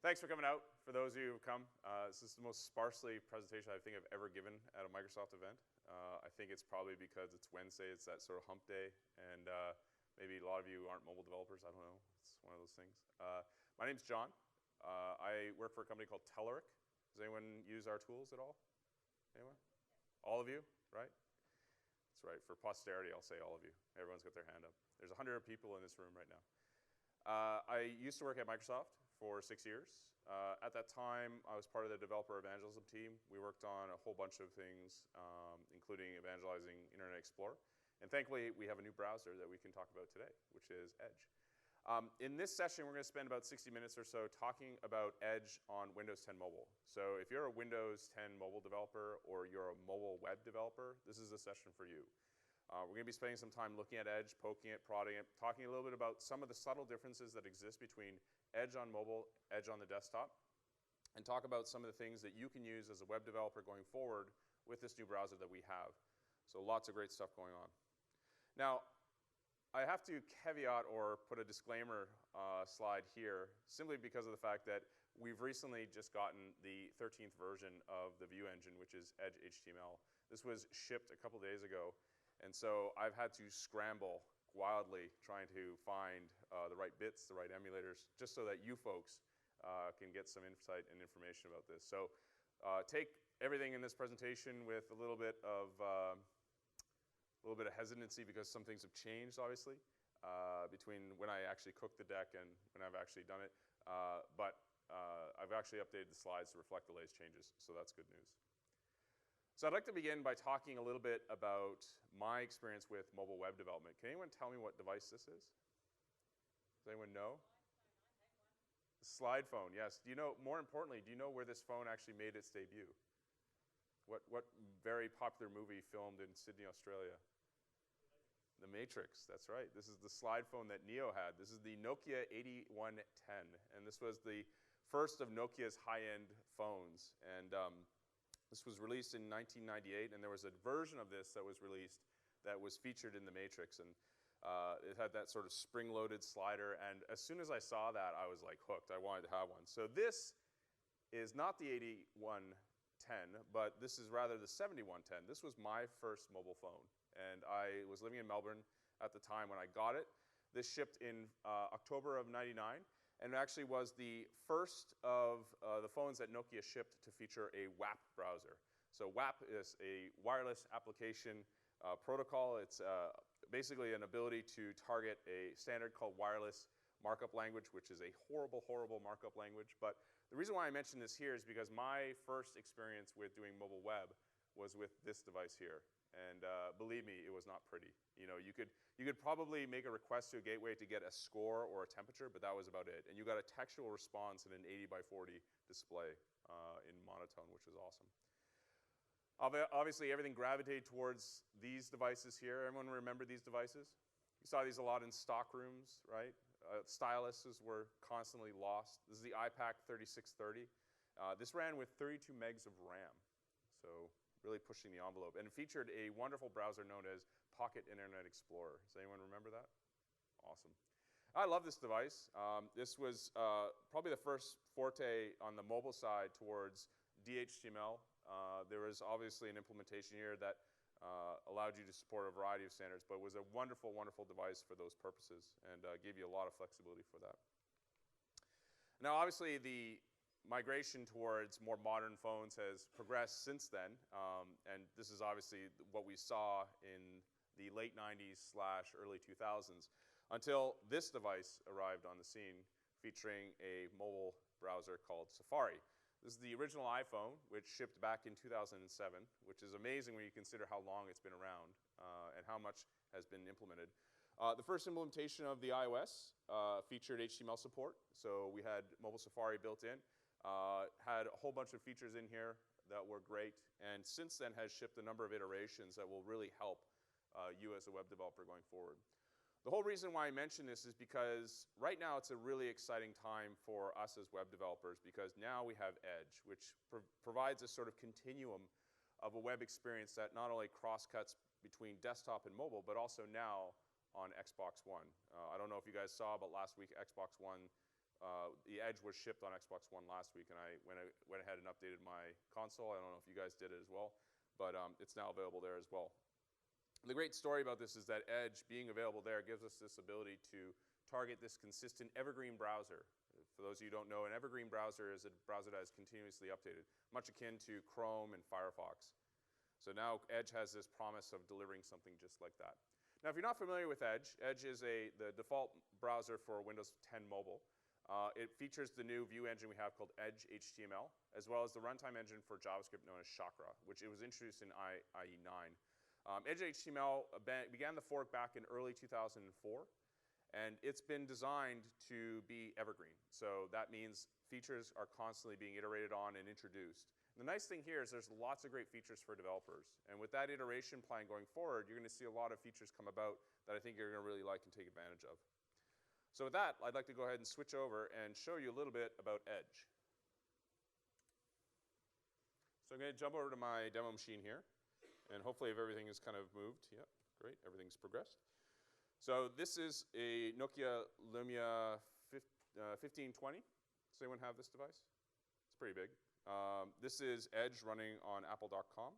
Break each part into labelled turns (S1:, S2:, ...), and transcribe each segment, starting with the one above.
S1: Thanks for coming out. For those of you who've come, this is the most sparsely presentation I think I've ever given at a Microsoft event. I think it's probably because it's Wednesday, it's that sort of hump day, and maybe a lot of you aren't mobile developers, I don't know. It's one of those things. My name's John. I work for a company called Telerik. Does anyone use our tools at all? Anyone? All of you, right? That's right. For posterity, I'll say all of you. Everyone's got their hand up. There's 100 people in this room right now. I used to work at Microsoft for 6 years. At that time, I was part of the developer evangelism team. We worked on a whole bunch of things, including evangelizing Internet Explorer. And thankfully, we have a new browser that we can talk about today, which is Edge. In this session, we're going to spend about 60 minutes or so talking about Edge on Windows 10 Mobile. So if you're a Windows 10 mobile developer or you're a mobile web developer, this is a session for you. We're going to be spending some time looking at Edge, poking it, prodding it, talking a little bit about some of the subtle differences that exist between Edge on mobile, Edge on the desktop, and talk about some of the things that you can use as a web developer going forward with this new browser that we have. So lots of great stuff going on. Now, I have to caveat or put a disclaimer slide here simply because of the fact that we've recently just gotten the 13th version of the Vue engine, which is Edge HTML. This was shipped a couple days ago. And so I've had to scramble wildly trying to find the right bits, the right emulators, just so that you folks can get some insight and information about this. So take everything in this presentation with a little bit of hesitancy because some things have changed, obviously, between when I actually cooked the deck and when I've actually done it. But I've actually updated the slides to reflect the latest changes, so that's good news. So I'd like to begin by talking a little bit about my experience with mobile web development. Can anyone tell me what device this is? Does anyone know? Slide phone, yes. Do you know, more importantly, do you know where this phone actually made its debut? What very popular movie filmed in Sydney, Australia? The Matrix, that's right. This is the slide phone that Neo had. This is the Nokia 8110, and this was the first of Nokia's high-end phones. And this was released in 1998, and there was a version of this that was released that was featured in The Matrix, and it had that sort of spring-loaded slider, and as soon as I saw that, I was like hooked. I wanted to have one. So this is not the 8110, but this is rather the 7110. This was my first mobile phone, and I was living in Melbourne at the time when I got it. This shipped in October of '99. And it actually was the first of the phones that Nokia shipped to feature a WAP browser. So WAP is a wireless application protocol. It's basically an ability to target a standard called wireless markup language, which is a horrible, horrible markup language. But the reason why I mention this here is because my first experience with doing mobile web was with this device here. And believe me, it was not pretty. You know, you could probably make a request to a gateway to get a score or a temperature, but that was about it. And you got a textual response in an 80 by 40 display in monotone, which was awesome. Obviously, everything gravitated towards these devices here. Everyone remember these devices? You saw these a lot in stock rooms, right? Styluses were constantly lost. This is the iPAQ 3630. This ran with 32 megs of RAM. So really pushing the envelope. And it featured a wonderful browser known as Pocket Internet Explorer. Does anyone remember that? Awesome. I love this device. This was probably the first forte on the mobile side towards DHTML. There was obviously an implementation here that allowed you to support a variety of standards, but was a wonderful, wonderful device for those purposes and gave you a lot of flexibility for that. Now, obviously, the migration towards more modern phones has progressed since then, and this is obviously what we saw in the late 90s / early 2000s until this device arrived on the scene featuring a mobile browser called Safari. This is the original iPhone, which shipped back in 2007, which is amazing when you consider how long it's been around and how much has been implemented. The first implementation of the iOS featured HTML support, so we had mobile Safari built in. Had a whole bunch of features in here that were great, and since then has shipped a number of iterations that will really help you as a web developer going forward. The whole reason why I mention this is because right now it's a really exciting time for us as web developers because now we have Edge, which provides a sort of continuum of a web experience that not only cross-cuts between desktop and mobile, but also now on Xbox One. I don't know if you guys saw, but last week Xbox One the Edge was shipped on Xbox One last week, and I went ahead and updated my console. I don't know if you guys did it as well, but it's now available there as well. The great story about this is that Edge being available there gives us this ability to target this consistent evergreen browser. For those of you who don't know, an evergreen browser is a browser that is continuously updated, much akin to Chrome and Firefox. So now Edge has this promise of delivering something just like that. Now, if you're not familiar with Edge, Edge is the default browser for Windows 10 Mobile. It features the new view engine we have called Edge HTML, as well as the runtime engine for JavaScript known as Chakra, which it was introduced in IE 9. Edge HTML began the fork back in early 2004. And it's been designed to be evergreen. So that means features are constantly being iterated on and introduced. And the nice thing here is there's lots of great features for developers. And with that iteration plan going forward, you're going to see a lot of features come about that I think you're going to really like and take advantage of. So with that, I'd like to go ahead and switch over and show you a little bit about Edge. So I'm going to jump over to my demo machine here. And hopefully if everything is kind of moved, yeah, great, everything's progressed. So this is a Nokia Lumia 1520. Does anyone have this device? It's pretty big. This is Edge running on apple.com.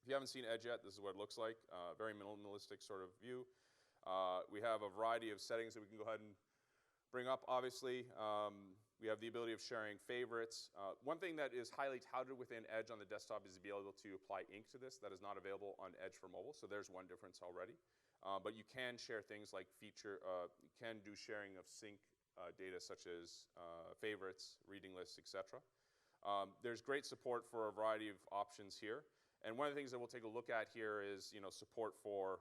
S1: If you haven't seen Edge yet, this is what it looks like. Very minimalistic sort of view. We have a variety of settings that we can go ahead and bring up, obviously. We have the ability of sharing favorites. One thing that is highly touted within Edge on the desktop is to be able to apply ink to this. That is not available on Edge for mobile, so there's one difference already. But you can share things like you can do sharing of sync data such as favorites, reading lists, etc. There's great support for a variety of options here. And one of the things that we'll take a look at here is support for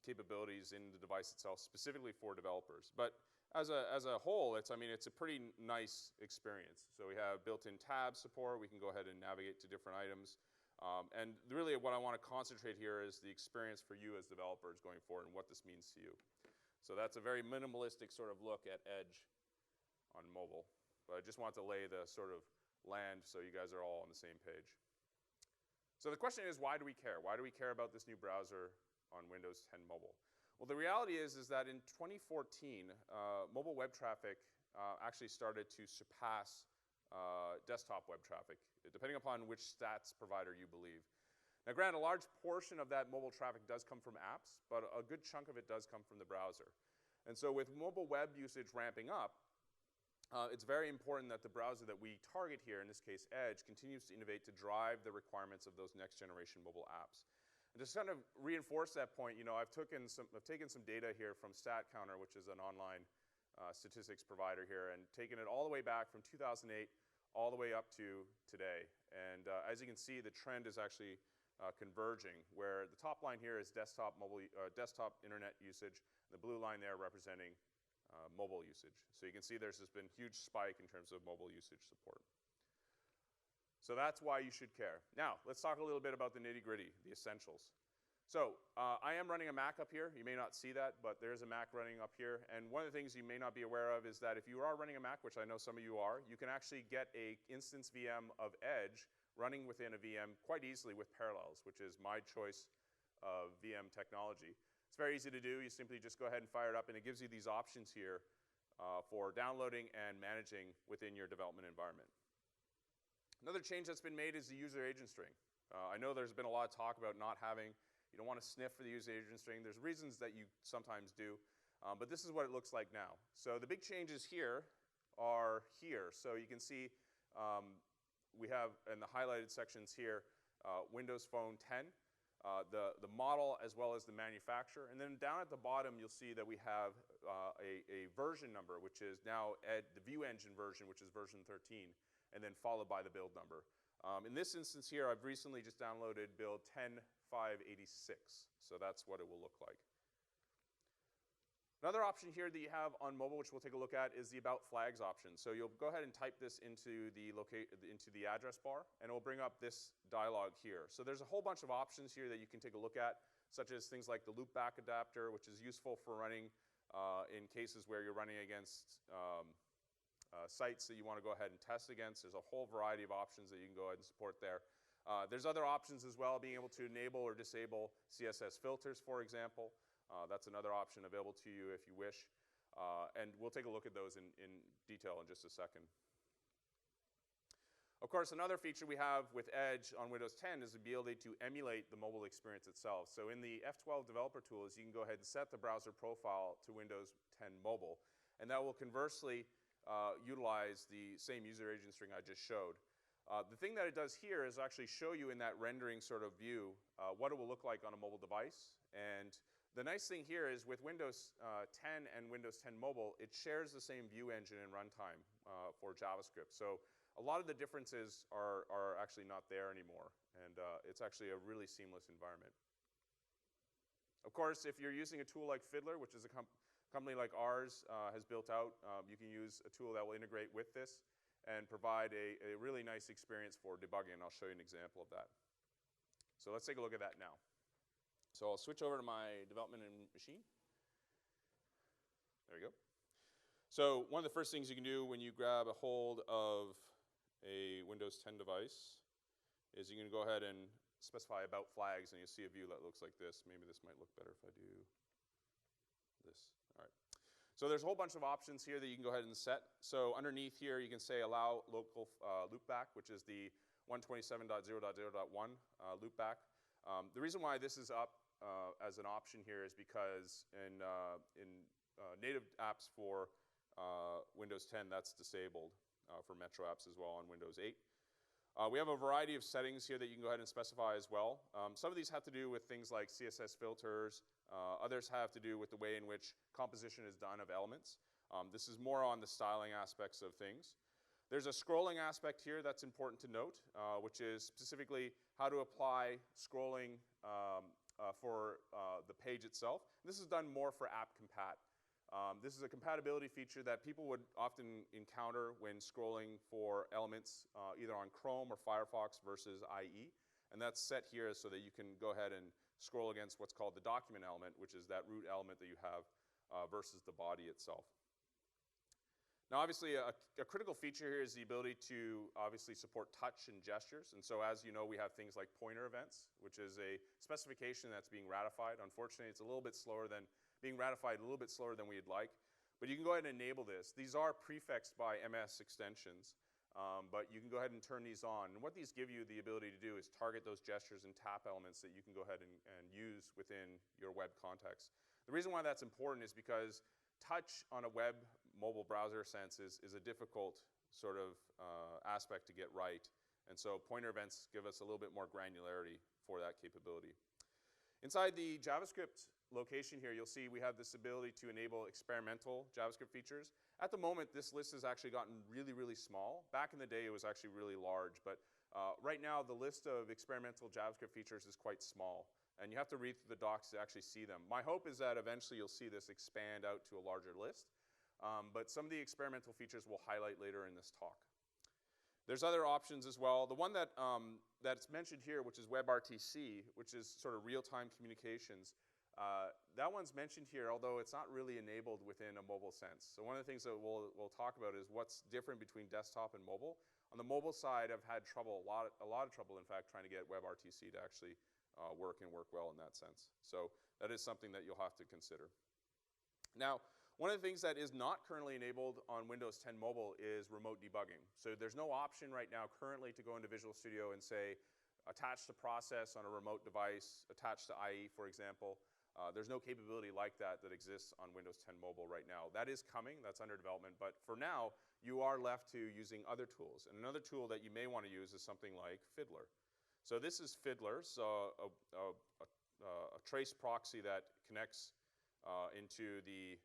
S1: capabilities in the device itself, specifically for developers. But as a whole, it's a pretty nice experience. So we have built-in tab support. We can go ahead and navigate to different items. And really what I want to concentrate here is the experience for you as developers going forward and what this means to you. So that's a very minimalistic sort of look at Edge on mobile. But I just want to lay the sort of land so you guys are all on the same page. So the question is, why do we care? Why do we care about this new browser on Windows 10 Mobile? Well, the reality is that in 2014, mobile web traffic actually started to surpass desktop web traffic, depending upon which stats provider you believe. Now granted, a large portion of that mobile traffic does come from apps, but a good chunk of it does come from the browser. And so with mobile web usage ramping up, it's very important that the browser that we target here, in this case Edge, continues to innovate to drive the requirements of those next generation mobile apps. And just kind of reinforce that point, I've taken some data here from StatCounter, which is an online statistics provider here, and taken it all the way back from 2008 all the way up to today. And as you can see, the trend is actually converging, where the top line here is desktop internet usage, the blue line there representing mobile usage. So you can see there's just been a huge spike in terms of mobile usage support. So that's why you should care. Now, let's talk a little bit about the nitty-gritty, the essentials. So I am running a Mac up here. You may not see that, but there's a Mac running up here. And one of the things you may not be aware of is that if you are running a Mac, which I know some of you are, you can actually get an instance VM of Edge running within a VM quite easily with Parallels, which is my choice of VM technology. It's very easy to do. You simply just go ahead and fire it up, and it gives you these options here for downloading and managing within your development environment. Another change that's been made is the user agent string. I know there's been a lot of talk about not having, you don't want to sniff for the user agent string. There's reasons that you sometimes do, but this is what it looks like now. So the big changes here are here. So you can see we have in the highlighted sections here Windows Phone 10, the model as well as the manufacturer. And then down at the bottom you'll see that we have a version number, which is now the View Engine version, which is version 13, and then followed by the build number. In this instance here, I've recently just downloaded build 10.586, so that's what it will look like. Another option here that you have on mobile, which we'll take a look at, is the About Flags option. So you'll go ahead and type this into the address bar, and it will bring up this dialog here. So there's a whole bunch of options here that you can take a look at, such as things like the loopback adapter, which is useful for running in cases where you're running against sites that you want to go ahead and test against. There's a whole variety of options that you can go ahead and support there. There's other options as well, being able to enable or disable CSS filters, for example. That's another option available to you if you wish. And we'll take a look at those in detail in just a second. Of course, another feature we have with Edge on Windows 10 is the ability to emulate the mobile experience itself. So in the F12 developer tools, you can go ahead and set the browser profile to Windows 10 Mobile, and that will conversely utilize the same user agent string I just showed. The thing that it does here is actually show you in that rendering sort of view what it will look like on a mobile device. And the nice thing here is with Windows 10 and Windows 10 Mobile, it shares the same view engine and runtime for JavaScript. So a lot of the differences are actually not there anymore, and it's actually a really seamless environment. Of course, if you're using a tool like Fiddler, which is a company like ours has built out, you can use a tool that will integrate with this and provide a really nice experience for debugging, and I'll show you an example of that. So let's take a look at that now. So I'll switch over to my development machine. There we go. So one of the first things you can do when you grab a hold of a Windows 10 device is you can go ahead and specify about flags, and you'll see a view that looks like this. Maybe this might look better if I do this. All right. So there's a whole bunch of options here that you can go ahead and set. So underneath here, you can say allow local loopback, which is the 127.0.0.1 loopback. The reason why this is up as an option here is because in native apps for Windows 10, that's disabled. For Metro apps as well on Windows 8. We have a variety of settings here that you can go ahead and specify as well. Some of these have to do with things like CSS filters. Others have to do with the way in which composition is done of elements. This is more on the styling aspects of things. There's a scrolling aspect here that's important to note, which is specifically how to apply scrolling for the page itself. This is done more for app compat. This is a compatibility feature that people would often encounter when scrolling for elements either on Chrome or Firefox versus IE. And that's set here so that you can go ahead and scroll against what's called the document element, which is that root element that you have versus the body itself. Now obviously a critical feature here is the ability to obviously support touch and gestures. And so as you know, we have things like pointer events, which is a specification that's being ratified. Unfortunately, it's a little bit slower than being ratified, a little bit slower than we'd like. But you can go ahead and enable this. These are prefixed by MS extensions, but you can go ahead and turn these on. And what these give you the ability to do is target those gestures and tap elements that you can go ahead and use within your web context. The reason why that's important is because touch on a web mobile browser sense is a difficult sort of aspect to get right. And so pointer events give us a little bit more granularity for that capability. Inside the JavaScript location here, you'll see we have this ability to enable experimental JavaScript features. At the moment, this list has actually gotten really, really small. Back in the day, it was actually really large. But right now, the list of experimental JavaScript features is quite small. And you have to read through the docs to actually see them. My hope is that eventually you'll see this expand out to a larger list. But some of the experimental features we'll highlight later in this talk. There's other options as well. The one that's mentioned here, which is WebRTC, which is sort of real-time communications, that one's mentioned here, although it's not really enabled within a mobile sense. So one of the things that we'll talk about is what's different between desktop and mobile. On the mobile side, I've had trouble, a lot of trouble, in fact, trying to get WebRTC to actually work and work well in that sense. So that is something that you'll have to consider. Now, one of the things that is not currently enabled on Windows 10 Mobile is remote debugging. So there's no option right now currently to go into Visual Studio and say, attach the process on a remote device, attach to IE, for example. There's no capability like that exists on Windows 10 Mobile right now. That is coming, that's under development, but for now, you are left to using other tools. And another tool that you may want to use is something like Fiddler. So this is Fiddler, so a trace proxy that connects into the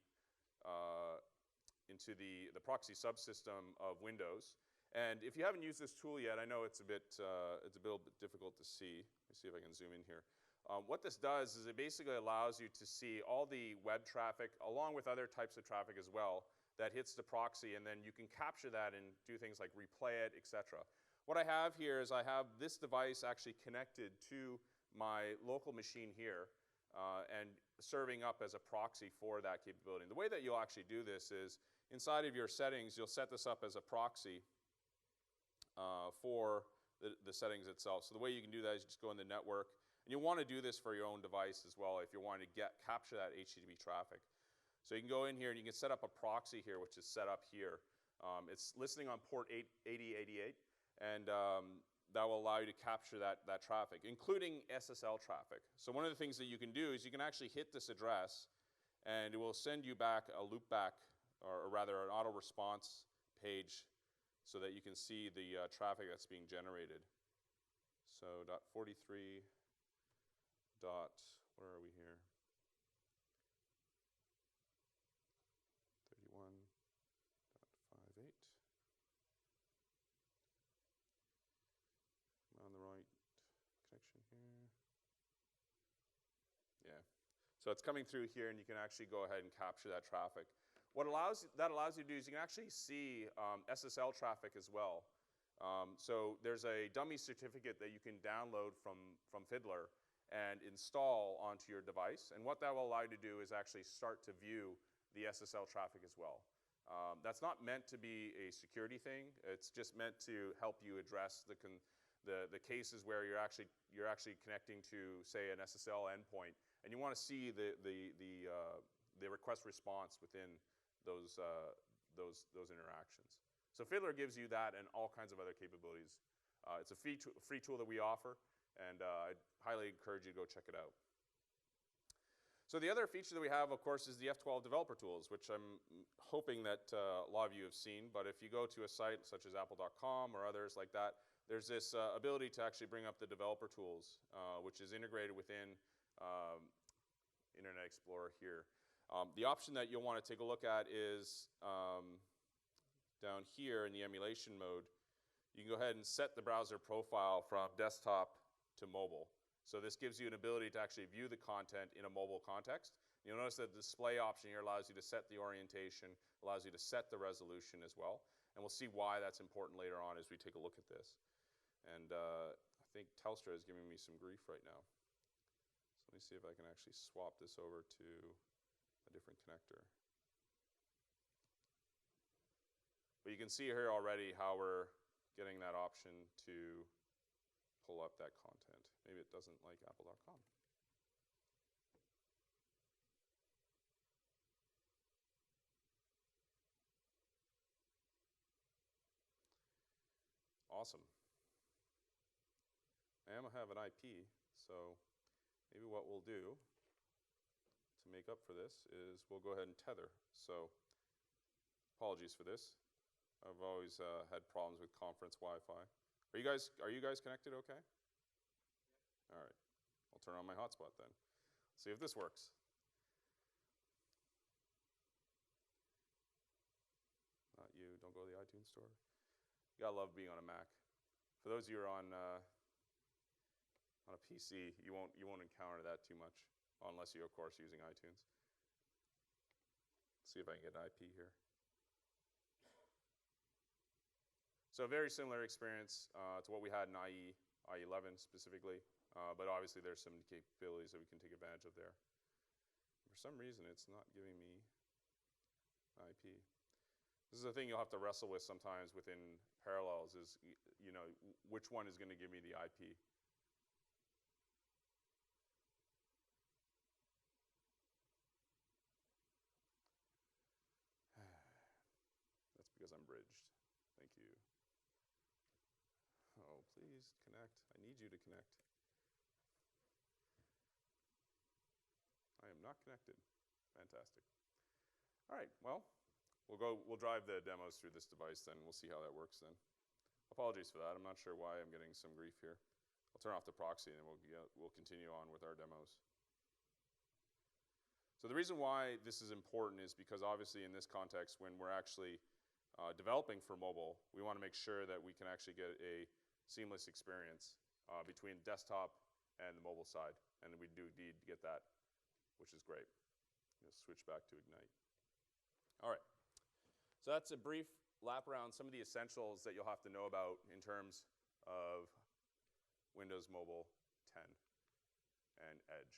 S1: proxy subsystem of Windows. And if you haven't used this tool yet, I know it's a bit difficult to see. Let me see if I can zoom in here. What this does is it basically allows you to see all the web traffic, along with other types of traffic as well, that hits the proxy, and then you can capture that and do things like replay it, etc. What I have here is I have this device actually connected to my local machine here, and serving up as a proxy for that capability. And the way that you'll actually do this is inside of your settings, you'll set this up as a proxy for the settings itself. So the way you can do that is just go in the network. And you'll want to do this for your own device as well if you're wanting to capture that HTTP traffic. So you can go in here and you can set up a proxy here, which is set up here. It's listening on port 8088, and that will allow you to capture that traffic, including SSL traffic. So one of the things that you can do is you can actually hit this address, and it will send you back a loopback, or rather an auto response page, so that you can see the traffic that's being generated. So .43 dot, where are we here? 31.58. Am I on the right connection here? Yeah. So it's coming through here, and you can actually go ahead and capture that traffic. What that allows you to do is you can actually see SSL traffic as well. So there's a dummy certificate that you can download from Fiddler and install onto your device. And what that will allow you to do is actually start to view the SSL traffic as well. That's not meant to be a security thing. It's just meant to help you address the cases where you're actually connecting to, say, an SSL endpoint, and you want to see the request response within those interactions. So Fiddler gives you that and all kinds of other capabilities. It's a free tool that we offer, and I'd highly encourage you to go check it out. So the other feature that we have, of course, is the F12 developer tools, which I'm hoping that a lot of you have seen. But if you go to a site such as apple.com or others like that, there's this ability to actually bring up the developer tools, which is integrated within Internet Explorer here. The option that you'll want to take a look at is down here in the emulation mode. You can go ahead and set the browser profile from desktop to mobile. So this gives you an ability to actually view the content in a mobile context. You'll notice that the display option here allows you to set the orientation, allows you to set the resolution as well. And we'll see why that's important later on as we take a look at this. And I think Telstra is giving me some grief right now. So let me see if I can actually swap this over to a different connector. But you can see here already how we're getting that option to pull up that content. Maybe it doesn't like apple.com. Awesome. I have an IP, so maybe what we'll do to make up for this is we'll go ahead and tether. So apologies for this. I've always had problems with conference Wi-Fi. Are you guys connected okay? All right. I'll turn on my hotspot then. See if this works. Not you. Don't go to the iTunes store. You gotta love being on a Mac. For those of you who are on a PC, you won't encounter that too much, unless you're of course using iTunes. Let's see if I can get an IP here. So a very similar experience to what we had in IE11 specifically, but obviously there's some capabilities that we can take advantage of there. For some reason, it's not giving me IP. This is a thing you'll have to wrestle with sometimes within Parallels is, you know, which one is going to give me the IP. That's because I'm bridged. Thank you. Oh, please connect. I need you to connect. I am not connected. Fantastic. All right, well, we'll drive the demos through this device then. We'll see how that works then. Apologies for that. I'm not sure why I'm getting some grief here. I'll turn off the proxy and we'll continue on with our demos. So the reason why this is important is because obviously in this context, when we're actually developing for mobile, we want to make sure that we can actually get a seamless experience between desktop and the mobile side. And we do indeed get that, which is great. Let's switch back to Ignite. All right. So that's a brief lap around some of the essentials that you'll have to know about in terms of Windows Mobile 10 and Edge.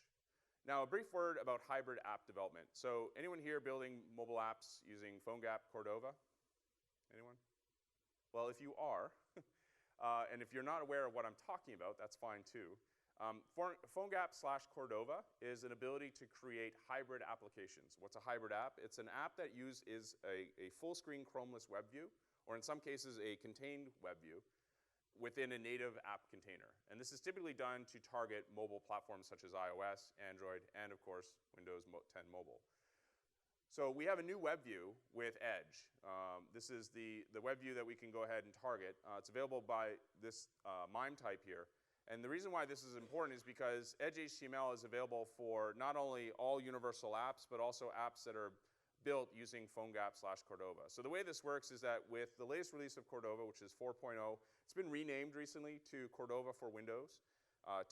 S1: Now, a brief word about hybrid app development. So anyone here building mobile apps using PhoneGap, Cordova? Anyone? Well, if you are, and if you're not aware of what I'm talking about, that's fine too. PhoneGap/Cordova is an ability to create hybrid applications. What's a hybrid app? It's an app that uses a full-screen Chromeless web view, or in some cases a contained web view, within a native app container. And this is typically done to target mobile platforms such as iOS, Android, and of course, Windows 10 Mobile. So we have a new web view with Edge. This is the web view that we can go ahead and target. It's available by this MIME type here. And the reason why this is important is because Edge HTML is available for not only all universal apps, but also apps that are built using PhoneGap/Cordova. So the way this works is that with the latest release of Cordova, which is 4.0, it's been renamed recently to Cordova for Windows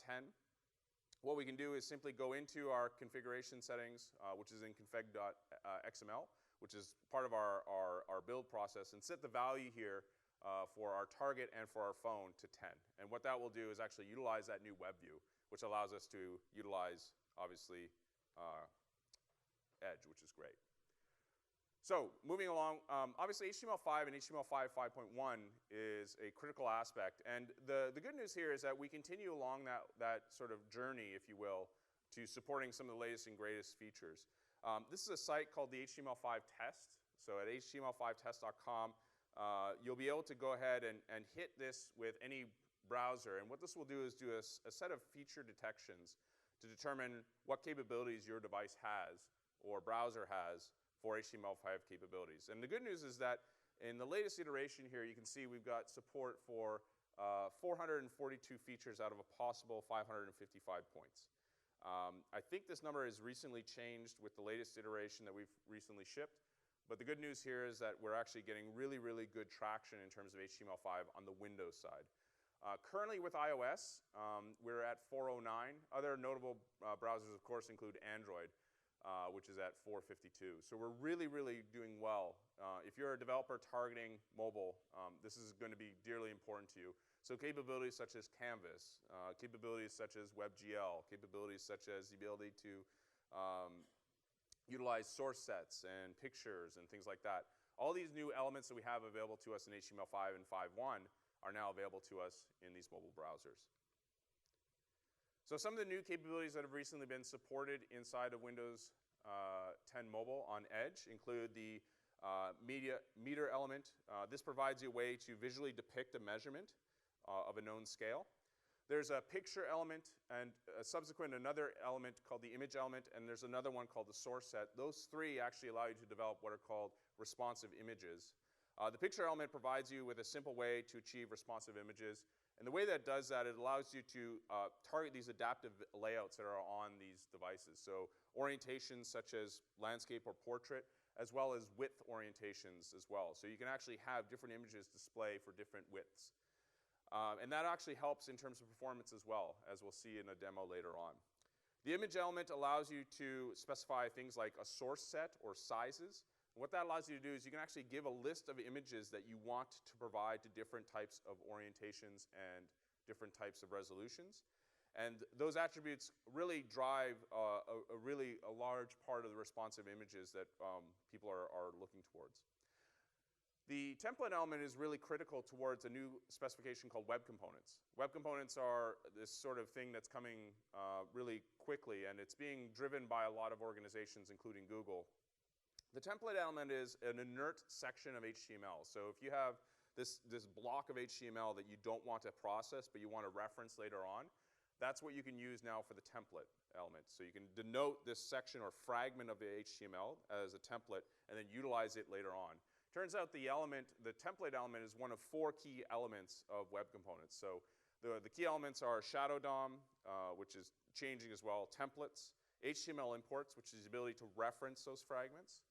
S1: 10. What we can do is simply go into our configuration settings, which is in config.xml, which is part of our build process, and set the value here for our target and for our phone to 10. And what that will do is actually utilize that new web view, which allows us to utilize, obviously, Edge, which is great. So moving along, obviously HTML5 and HTML5 5.1 is a critical aspect. And the good news here is that we continue along that sort of journey, if you will, to supporting some of the latest and greatest features. This is a site called the HTML5 test. So at html5test.com, you'll be able to go ahead and hit this with any browser. And what this will do is do a set of feature detections to determine what capabilities your device has or browser has for HTML5 capabilities. And the good news is that in the latest iteration here, you can see we've got support for 442 features out of a possible 555 points. I think this number has recently changed with the latest iteration that we've recently shipped. But the good news here is that we're actually getting really, really good traction in terms of HTML5 on the Windows side. Currently with iOS, we're at 409. Other notable browsers, of course, include Android, which is at 452. So we're really, really doing well. If you're a developer targeting mobile, this is going to be dearly important to you. So capabilities such as Canvas, capabilities such as WebGL, capabilities such as the ability to utilize source sets and pictures and things like that. All these new elements that we have available to us in HTML5 and 5.1 are now available to us in these mobile browsers. So some of the new capabilities that have recently been supported inside of Windows 10 Mobile on Edge include the meter element. This provides you a way to visually depict a measurement of a known scale. There's a picture element and subsequent another element called the image element, and there's another one called the source set. Those three actually allow you to develop what are called responsive images. The picture element provides you with a simple way to achieve responsive images. And the way that does that, it allows you to target these adaptive layouts that are on these devices. So orientations such as landscape or portrait, as well as width orientations as well. So you can actually have different images display for different widths. And that actually helps in terms of performance as well, as we'll see in a demo later on. The image element allows you to specify things like a source set or sizes. And what that allows you to do is you can actually give a list of images that you want to provide to different types of orientations and different types of resolutions. And those attributes really drive a large part of the responsive images that people are looking towards. The template element is really critical towards a new specification called web components. Web components are this sort of thing that's coming really quickly, and it's being driven by a lot of organizations, including Google. The template element is an inert section of HTML. So if you have this block of HTML that you don't want to process, but you want to reference later on, that's what you can use now for the template element. So you can denote this section or fragment of the HTML as a template and then utilize it later on. Turns out the template element is one of 4 key elements of web components. So the key elements are shadow DOM, which is changing as well, templates, HTML imports, which is the ability to reference those fragments,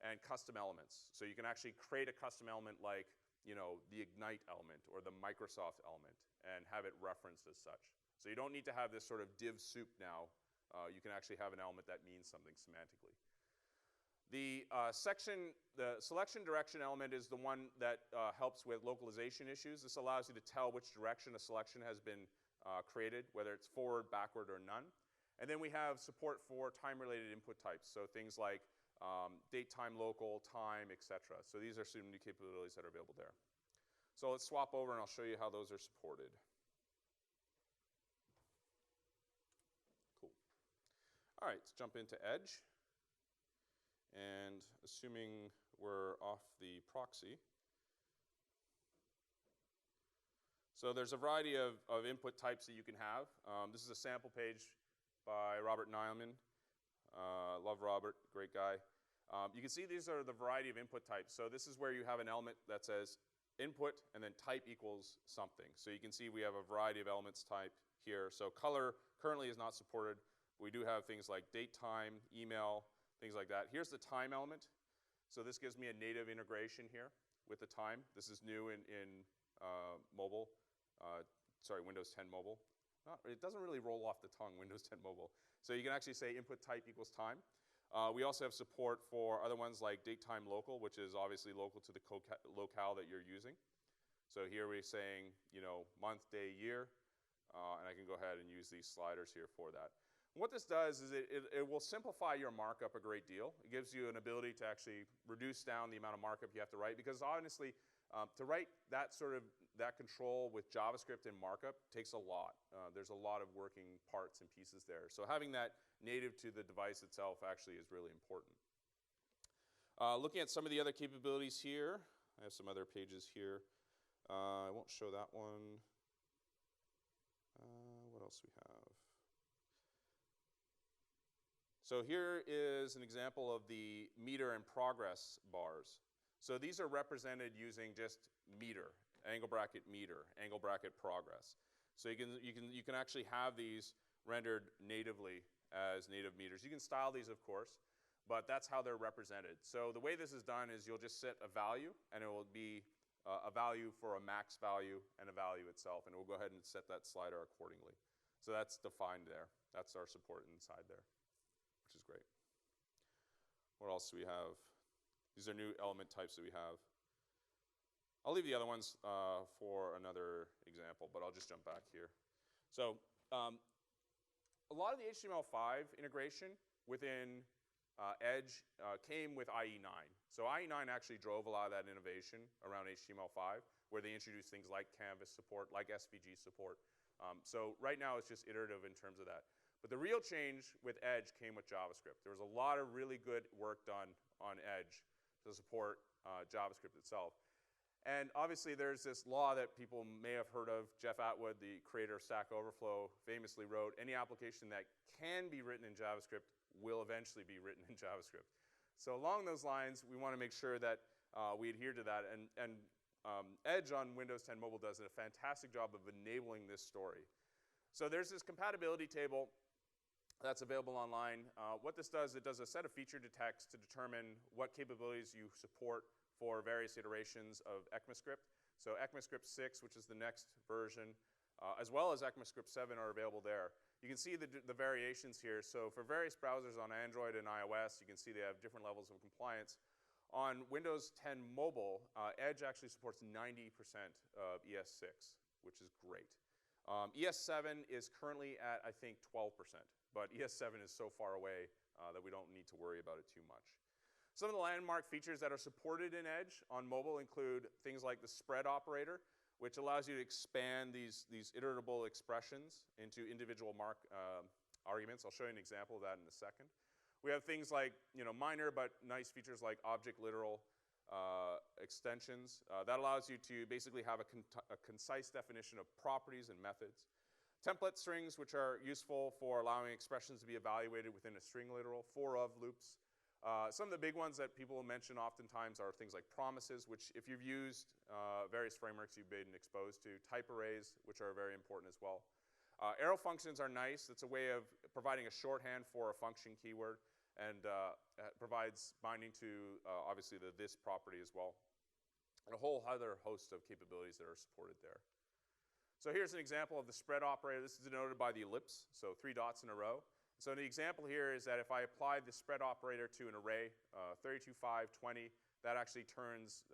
S1: and custom elements. So you can actually create a custom element like, you know, the Ignite element or the Microsoft element and have it referenced as such. So you don't need to have this sort of div soup now. You can actually have an element that means something semantically. The selection direction element is the one that helps with localization issues. This allows you to tell which direction a selection has been created, whether it's forward, backward, or none. And then we have support for time-related input types, so things like date, time, local, time, etc. So these are some new capabilities that are available there. So let's swap over and I'll show you how those are supported. All right, let's jump into Edge. And assuming we're off the proxy. So there's a variety of input types that you can have. This is a sample page by Robert Nielman. Love Robert, great guy. You can see these are the variety of input types. So this is where you have an element that says input and then type equals something. So you can see we have a variety of elements type here. So color currently is not supported. We do have things like date, time, email, things like that. Here's the time element. So this gives me a native integration here with the time. This is new in mobile. Windows 10 mobile. It doesn't really roll off the tongue, Windows 10 mobile. So you can actually say input type equals time. We also have support for other ones like date time local, which is obviously local to the locale that you're using. So here we're saying, month, day, year, and I can go ahead and use these sliders here for that. What this does is it will simplify your markup a great deal. It gives you an ability to actually reduce down the amount of markup you have to write, because honestly, to write that control with JavaScript and markup takes a lot. There's a lot of working parts and pieces there. So having that native to the device itself actually is really important. Looking at some of the other capabilities here, I have some other pages here. I won't show that one. What else we have? So here is an example of the meter and progress bars. So these are represented using just meter, angle bracket meter, angle bracket progress. So you can actually have these rendered natively as native meters. You can style these, of course, but that's how they're represented. So the way this is done is you'll just set a value, and it will be a value for a max value and a value itself, and we'll go ahead and set that slider accordingly. So that's defined there. That's our support inside there, which is great. What else do we have? These are new element types that we have. I'll leave the other ones for another example, but I'll just jump back here. So a lot of the HTML5 integration within Edge came with IE9. So IE9 actually drove a lot of that innovation around HTML5, where they introduced things like Canvas support, like SVG support. So right now it's just iterative in terms of that. But the real change with Edge came with JavaScript. There was a lot of really good work done on Edge to support JavaScript itself. And obviously there's this law that people may have heard of. Jeff Atwood, the creator of Stack Overflow, famously wrote, any application that can be written in JavaScript will eventually be written in JavaScript. So along those lines, we want to make sure that we adhere to that. And Edge on Windows 10 Mobile does a fantastic job of enabling this story. So there's this compatibility table that's available online. What this does, it does a set of feature detects to determine what capabilities you support for various iterations of ECMAScript. So ECMAScript 6, which is the next version, as well as ECMAScript 7 are available there. You can see the variations here. So for various browsers on Android and iOS, you can see they have different levels of compliance. On Windows 10 Mobile, Edge actually supports 90% of ES6, which is great. ES7 is currently at, I think, 12%, but ES7 is so far away that we don't need to worry about it too much. Some of the landmark features that are supported in Edge on mobile include things like the spread operator, which allows you to expand these iterable expressions into individual arguments. I'll show you an example of that in a second. We have things like minor but nice features like object literal extensions. That allows you to basically have a concise definition of properties and methods. Template strings, which are useful for allowing expressions to be evaluated within a string literal. For of loops. Some of the big ones that people mention oftentimes are things like promises, which if you've used various frameworks you've been exposed to. Type arrays, which are very important as well. Arrow functions are nice. It's a way of providing a shorthand for a function keyword, and provides binding to, obviously, the this property as well. And a whole other host of capabilities that are supported there. So here's an example of the spread operator. This is denoted by the ellipse, so 3 dots in a row. So the example here is that if I apply the spread operator to an array, 32, 5, 20, that actually turns,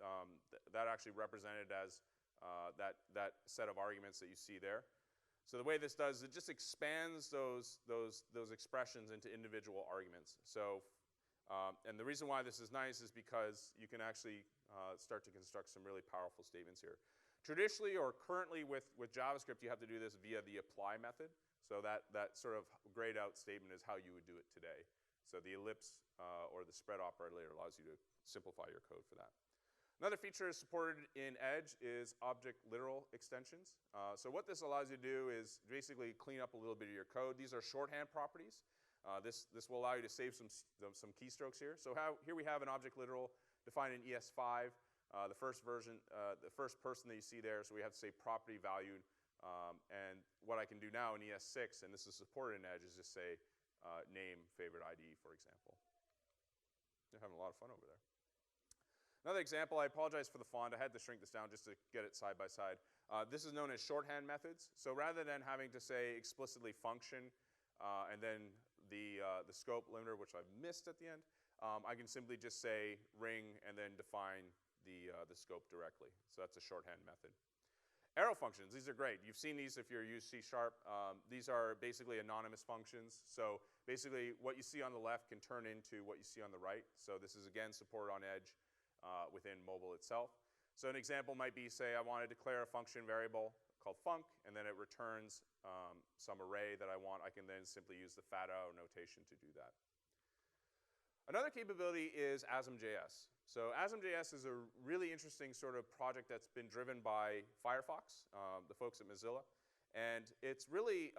S1: that actually represented as that set of arguments that you see there. So the way this does, it just expands those expressions into individual arguments. So, and the reason why this is nice is because you can actually start to construct some really powerful statements here. Traditionally or currently with JavaScript, you have to do this via the apply method. So that sort of grayed out statement is how you would do it today. So the ellipse or the spread operator allows you to simplify your code for that. Another feature supported in Edge is object literal extensions. So what this allows you to do is basically clean up a little bit of your code. These are shorthand properties. This will allow you to save some keystrokes here. So here we have an object literal defined in ES5. The first version, the first person that you see there, so we have to say property valued. And what I can do now in ES6, and this is supported in Edge, is just say name favorite ID, for example. They're having a lot of fun over there. Another example, I apologize for the font. I had to shrink this down just to get it side by side. This is known as shorthand methods. So rather than having to say explicitly function and then the scope limiter, which I've missed at the end, I can simply just say ring and then define the scope directly. So that's a shorthand method. Arrow functions, these are great. You've seen these if you're used C#. These are basically anonymous functions. So basically what you see on the left can turn into what you see on the right. So this is again supported on Edge within mobile itself. So an example might be, say, I want to declare a function variable called func, and then it returns some array that I want. I can then simply use the fat arrow notation to do that. Another capability is ASM.js. So ASM.js is a really interesting sort of project that's been driven by Firefox, the folks at Mozilla. And it's really,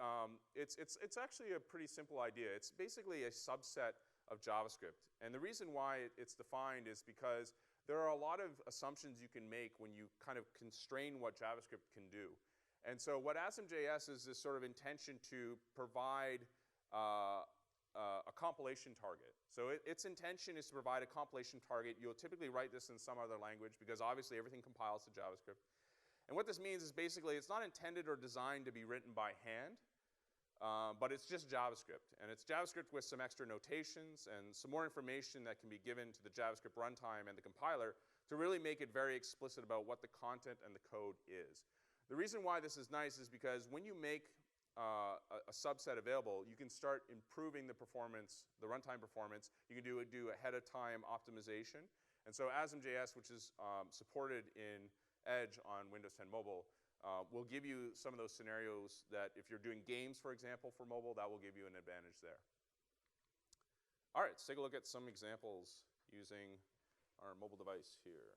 S1: it's actually a pretty simple idea. It's basically a subset of JavaScript. And the reason why it's defined is because there are a lot of assumptions you can make when you kind of constrain what JavaScript can do. And so what ASM.js is this sort of intention to provide a compilation target. So its intention is to provide a compilation target. You'll typically write this in some other language because obviously everything compiles to JavaScript. And what this means is basically it's not intended or designed to be written by hand, but it's just JavaScript. And it's JavaScript with some extra notations and some more information that can be given to the JavaScript runtime and the compiler to really make it very explicit about what the content and the code is. The reason why this is nice is because when you make a subset available, you can start improving the performance, the runtime performance. You can do ahead of time optimization. And so ASM.js, which is supported in Edge on Windows 10 Mobile, will give you some of those scenarios that if you're doing games, for example, for mobile, that will give you an advantage there. All right, let's take a look at some examples using our mobile device here.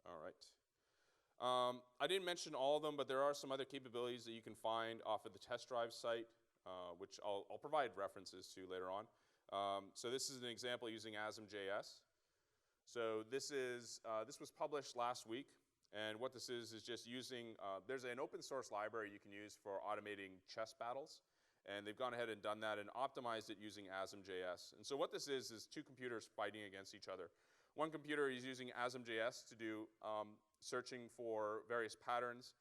S1: All right. I didn't mention all of them, but there are some other capabilities that you can find off of the test drive site, which I'll provide references to later on. So this is an example using ASM.js. So this was published last week, and what this is just using, there's an open source library you can use for automating chess battles, and they've gone ahead and done that and optimized it using ASM.js. And so what this is two computers fighting against each other. One computer is using ASM.js to do searching for various patterns,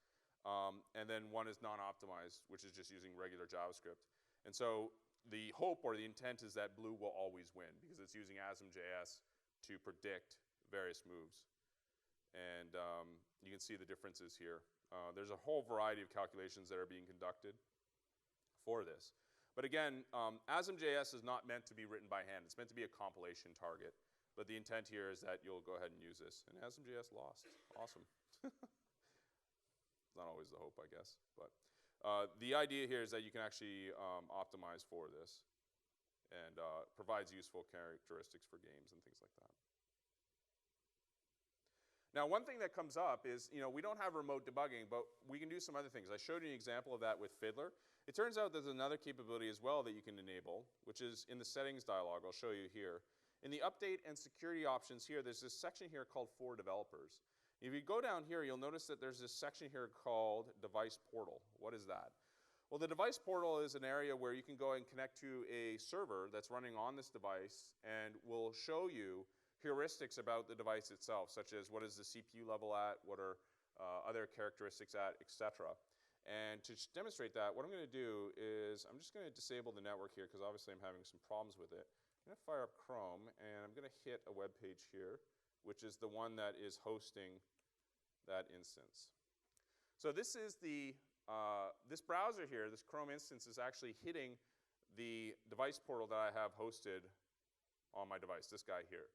S1: and then one is non-optimized, which is just using regular JavaScript. And so the hope or the intent is that blue will always win because it's using ASM.js to predict various moves. And you can see the differences here. There's a whole variety of calculations that are being conducted for this. But again, ASM.js is not meant to be written by hand. It's meant to be a compilation target. But the intent here is that you'll go ahead and use this. And ASM.js lost. Awesome. It's not always the hope, I guess. But the idea here is that you can actually optimize for this and provides useful characteristics for games and things like that. Now, one thing that comes up is, we don't have remote debugging, but we can do some other things. I showed you an example of that with Fiddler. It turns out there's another capability as well that you can enable, which is in the settings dialog. I'll show you here. In the update and security options here, there's this section here called For Developers. If you go down here, you'll notice that there's this section here called Device Portal. What is that? Well, the Device Portal is an area where you can go and connect to a server that's running on this device and will show you heuristics about the device itself, such as what is the CPU level at, what are other characteristics at, etc. And to demonstrate that, what I'm going to do is I'm just going to disable the network here because obviously I'm having some problems with it. I'm going to fire up Chrome, and I'm going to hit a web page here, which is the one that is hosting that instance. So this is this browser here, this Chrome instance, is actually hitting the device portal that I have hosted on my device, this guy here.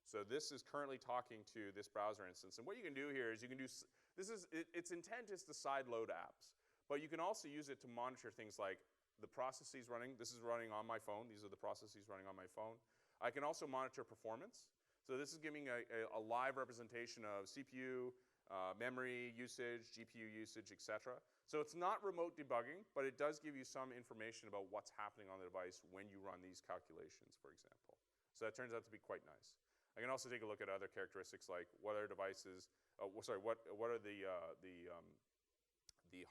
S1: So this is currently talking to this browser instance. And what you can do here is you can do, its intent is to side load apps. But you can also use it to monitor things like the processes running. This is running on my phone. These are the processes running on my phone. I can also monitor performance. So this is giving a live representation of CPU, memory usage, GPU usage, et cetera. So it's not remote debugging, but it does give you some information about what's happening on the device when you run these calculations, for example. So that turns out to be quite nice. I can also take a look at other characteristics like what are devices, what are the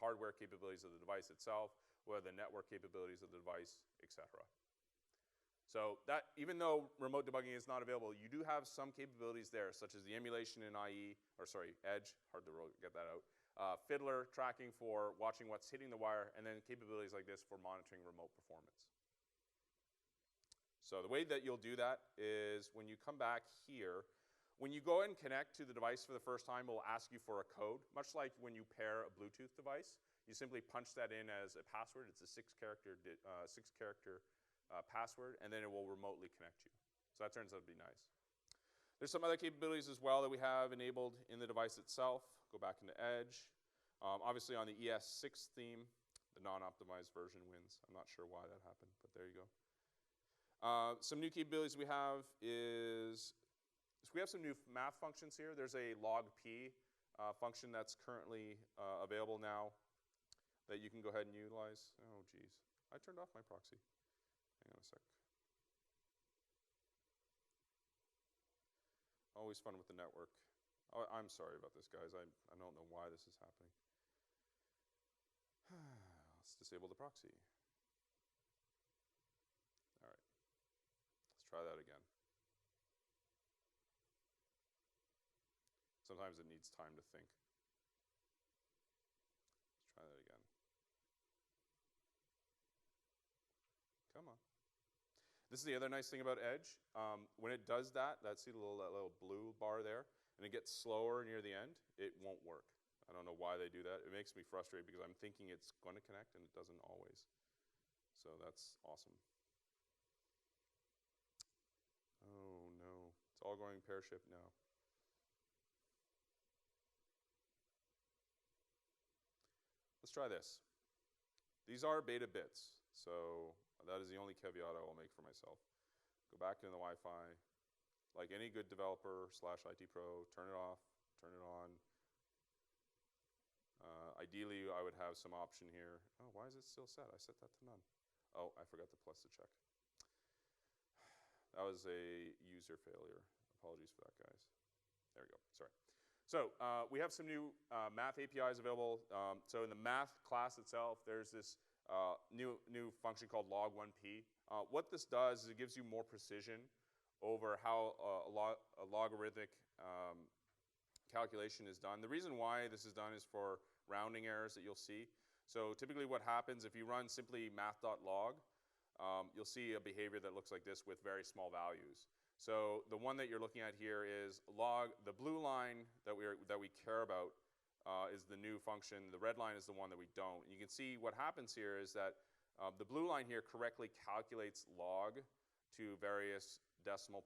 S1: hardware capabilities of the device itself, what are the network capabilities of the device, et cetera. So that, even though remote debugging is not available, you do have some capabilities there, such as the emulation in Edge, hard to get that out, Fiddler tracking for watching what's hitting the wire, and then capabilities like this for monitoring remote performance. So the way that you'll do that is when you come back here, when you go and connect to the device for the first time, it will ask you for a code, much like when you pair a Bluetooth device. You simply punch that in as a password. It's a six-character password, and then it will remotely connect you. So that turns out to be nice. There's some other capabilities as well that we have enabled in the device itself. Go back into Edge. Obviously on the ES6 theme, the non-optimized version wins. I'm not sure why that happened, but there you go. Some new capabilities we have is, so we have some new math functions here. There's a log_p function that's currently available now that you can go ahead and utilize. Oh, geez. I turned off my proxy. Hang on a sec. Always fun with the network. Oh, I'm sorry about this, guys. I don't know why this is happening. Let's disable the proxy. All right. Let's try that again. Sometimes it needs time to think. Let's try that again. Come on. This is the other nice thing about Edge. When it does that, see that little blue bar there, and it gets slower near the end, it won't work. I don't know why they do that. It makes me frustrated because I'm thinking it's going to connect, and it doesn't always. So that's awesome. Oh, no. It's all going pear-shaped now. Let's try this. These are beta bits, so that is the only caveat I will make for myself. Go back into the Wi-Fi. Like any good developer / IT pro, turn it off, turn it on. Ideally, I would have some option here. Oh, why is it still set? I set that to none. Oh, I forgot the plus to check. That was a user failure. Apologies for that, guys. There we go. Sorry. So we have some new math APIs available. So in the math class itself, there's this new function called log_p. What this does is it gives you more precision over how a logarithmic calculation is done. The reason why this is done is for rounding errors that you'll see. So typically what happens if you run simply math.log, you'll see a behavior that looks like this with very small values. So the one that you're looking at here is log. The blue line that we care about is the new function. The red line is the one that we don't. You can see what happens here is that the blue line here correctly calculates log to various decimal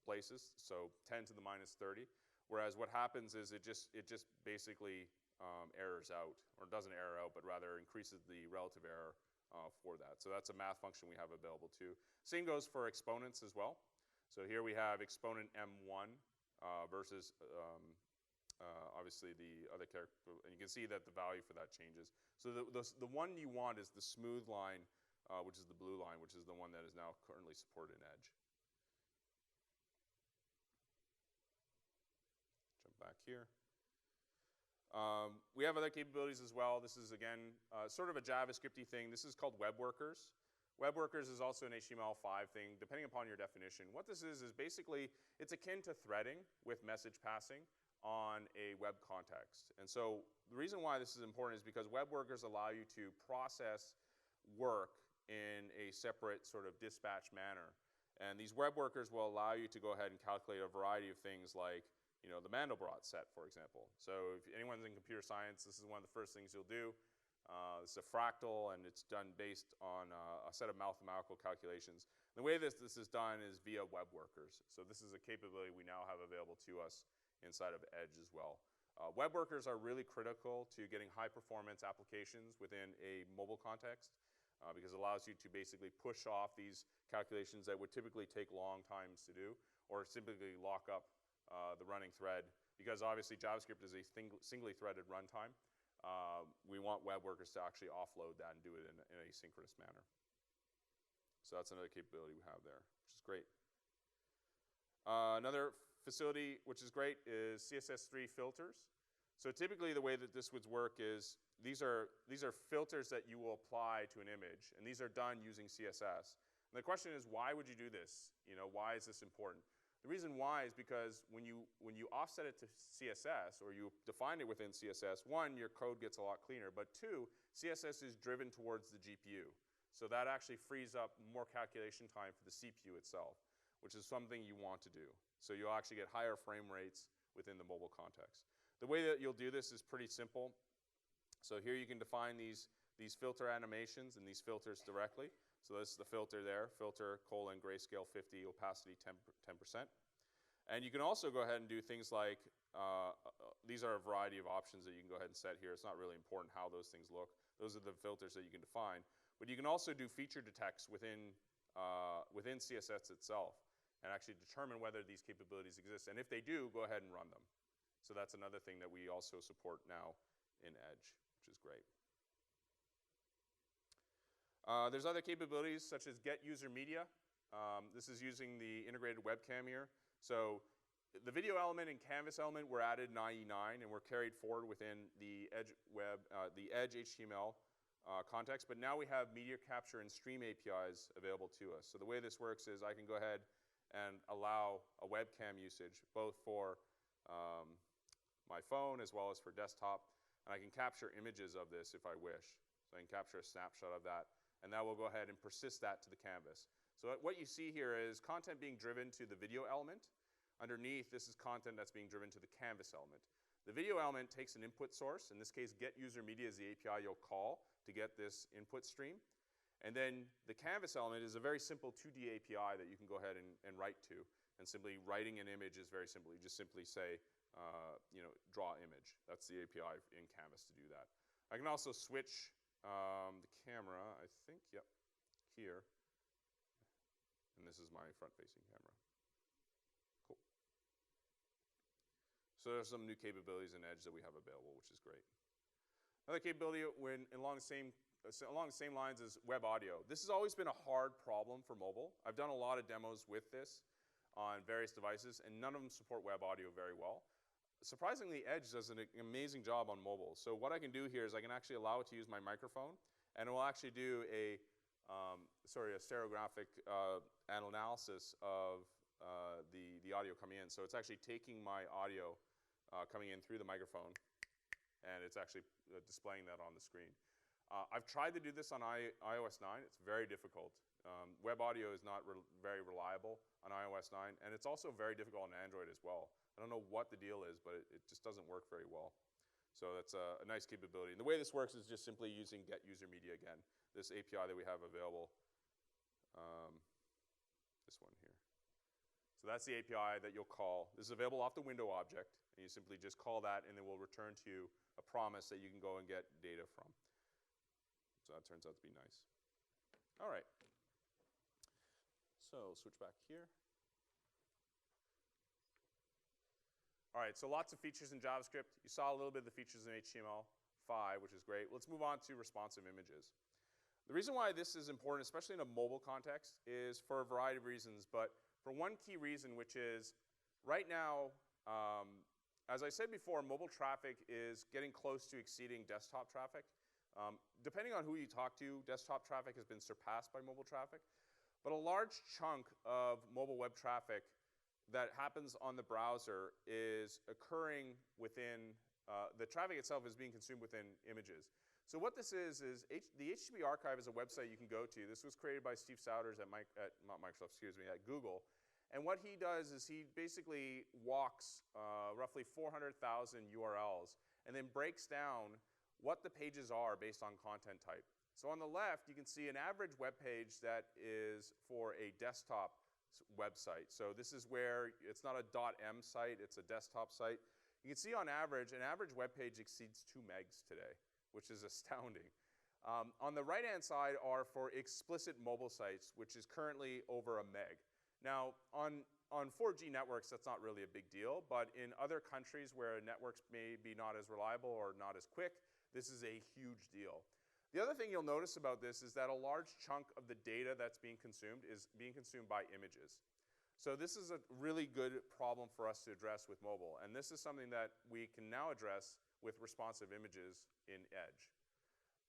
S1: places, so 10 to the minus 30. Whereas what happens is it just basically errors out, or doesn't error out, but rather increases the relative error for that. So that's a math function we have available too. Same goes for exponents as well. So here we have exponent m1 versus obviously the other character, and you can see that the value for that changes. So the one you want is the smooth line, which is the blue line, which is the one that is now currently supported in Edge. Jump back here. We have other capabilities as well. This is, again, sort of a JavaScript-y thing. This is called Web Workers. Web Workers is also an HTML5 thing, depending upon your definition. What this is basically, it's akin to threading with message passing on a web context. And so the reason why this is important is because Web Workers allow you to process work in a separate sort of dispatch manner. And these Web Workers will allow you to go ahead and calculate a variety of things like, the Mandelbrot set, for example. So if anyone's in computer science, this is one of the first things you'll do. This is a fractal, and it's done based on a set of mathematical calculations. The way this is done is via web workers. So this is a capability we now have available to us inside of Edge as well. Web workers are really critical to getting high-performance applications within a mobile context because it allows you to basically push off these calculations that would typically take long times to do, or simply lock up the running thread. Because obviously JavaScript is a singly threaded runtime, we want web workers to actually offload that and do it in a synchronous manner. So that's another capability we have there, which is great. Another facility which is great is CSS3 filters. So typically the way that this would work is these are filters that you will apply to an image, and these are done using CSS. And the question is, why would you do this? Why is this important? The reason why is because when you offset it to CSS, or you define it within CSS, one, your code gets a lot cleaner, but two, CSS is driven towards the GPU. So that actually frees up more calculation time for the CPU itself, which is something you want to do. So you'll actually get higher frame rates within the mobile context. The way that you'll do this is pretty simple. So here you can define these filter animations and these filters directly. So this is the filter there, filter : grayscale 50, opacity 10%. And you can also go ahead and do things like, these are a variety of options that you can go ahead and set here. It's not really important how those things look. Those are the filters that you can define. But you can also do feature detects within CSS itself and actually determine whether these capabilities exist. And if they do, go ahead and run them. So that's another thing that we also support now in Edge, which is great. There's other capabilities such as get user media. This is using the integrated webcam here. So the video element and canvas element were added in IE9 and were carried forward within the Edge Edge HTML context. But now we have media capture and stream APIs available to us. So the way this works is I can go ahead and allow a webcam usage both for my phone as well as for desktop. And I can capture images of this if I wish. So I can capture a snapshot of that. And that will go ahead and persist that to the canvas. So what you see here is content being driven to the video element. Underneath, this is content that's being driven to the canvas element. The video element takes an input source. In this case, get user media is the API you'll call to get this input stream. And then the canvas element is a very simple 2D API that you can go ahead and write to. And simply writing an image is very simple. You just simply say, draw image. That's the API in Canvas to do that. I can also switch the camera, I think, yep, here. And this is my front-facing camera. Cool. So there's some new capabilities in Edge that we have available, which is great. Another capability along the same lines is web audio. This has always been a hard problem for mobile. I've done a lot of demos with this on various devices, and none of them support web audio very well. Surprisingly, Edge does an amazing job on mobile. So what I can do here is I can actually allow it to use my microphone, and it will actually do a stereographic analysis of the audio coming in. So it's actually taking my audio coming in through the microphone, and it's actually displaying that on the screen. I've tried to do this on iOS 9. It's very difficult. Web audio is not very reliable on iOS 9, and it's also very difficult on Android as well. I don't know what the deal is, but it just doesn't work very well. So that's a nice capability. And the way this works is just simply using get user media again, this API that we have available, this one here. So that's the API that you'll call. This is available off the window object, and you simply just call that, and it will return to you a promise that you can go and get data from. So that turns out to be nice. All right. So switch back here. All right, so lots of features in JavaScript. You saw a little bit of the features in HTML5, which is great. Let's move on to responsive images. The reason why this is important, especially in a mobile context, is for a variety of reasons. But for one key reason, which is right now, as I said before, mobile traffic is getting close to exceeding desktop traffic. Depending on who you talk to, desktop traffic has been surpassed by mobile traffic. But a large chunk of mobile web traffic that happens on the browser is occurring within, the traffic itself is being consumed within images. So what this is the HTTP archive is a website you can go to. This was created by Steve Souders at Google. And what he does is he basically walks roughly 400,000 URLs and then breaks down what the pages are based on content type. So on the left, you can see an average web page that is for a desktop website. So this is where it's not a .m site, it's a desktop site. You can see on average, an average web page exceeds 2 megs today, which is astounding. On the right-hand side are for explicit mobile sites, which is currently over a meg. Now, on 4G networks, that's not really a big deal, but in other countries where networks may be not as reliable or not as quick, this is a huge deal. The other thing you'll notice about this is that a large chunk of the data that's being consumed is being consumed by images. So this is a really good problem for us to address with mobile, and this is something that we can now address with responsive images in Edge.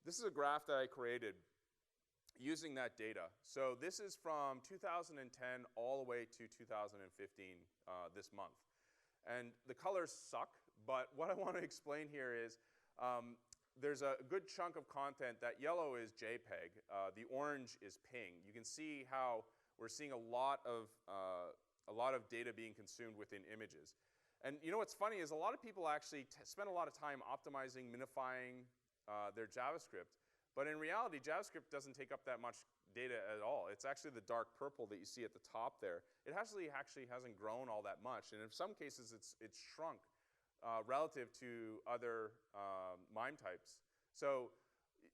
S1: This is a graph that I created using that data. So this is from 2010 all the way to 2015 this month. And the colors suck, but what I want to explain here is there's a good chunk of content. That yellow is JPEG. The orange is PNG. You can see how we're seeing a lot of data being consumed within images. And you know what's funny is a lot of people actually spend a lot of time optimizing, minifying their JavaScript. But in reality, JavaScript doesn't take up that much data at all. It's actually the dark purple that you see at the top there. It actually hasn't grown all that much. And in some cases, it's shrunk relative to other MIME types. So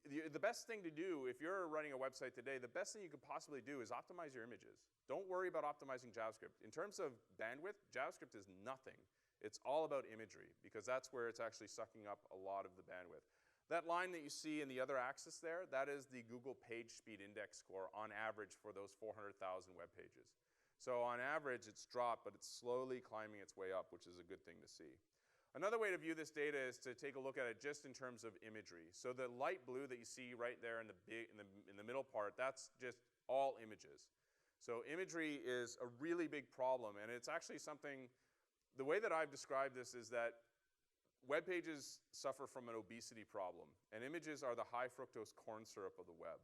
S1: the best thing to do, if you're running a website today, the best thing you could possibly do is optimize your images. Don't worry about optimizing JavaScript. In terms of bandwidth, JavaScript is nothing. It's all about imagery, because that's where it's actually sucking up a lot of the bandwidth. That line that you see in the other axis there, that is the Google PageSpeed Index score on average for those 400,000 web pages. So on average, it's dropped, but it's slowly climbing its way up, which is a good thing to see. Another way to view this data is to take a look at it just in terms of imagery. So the light blue that you see right there in the middle part, that's just all images. So imagery is a really big problem, and it's actually something, the way that I've described this is that web pages suffer from an obesity problem, and images are the high fructose corn syrup of the web.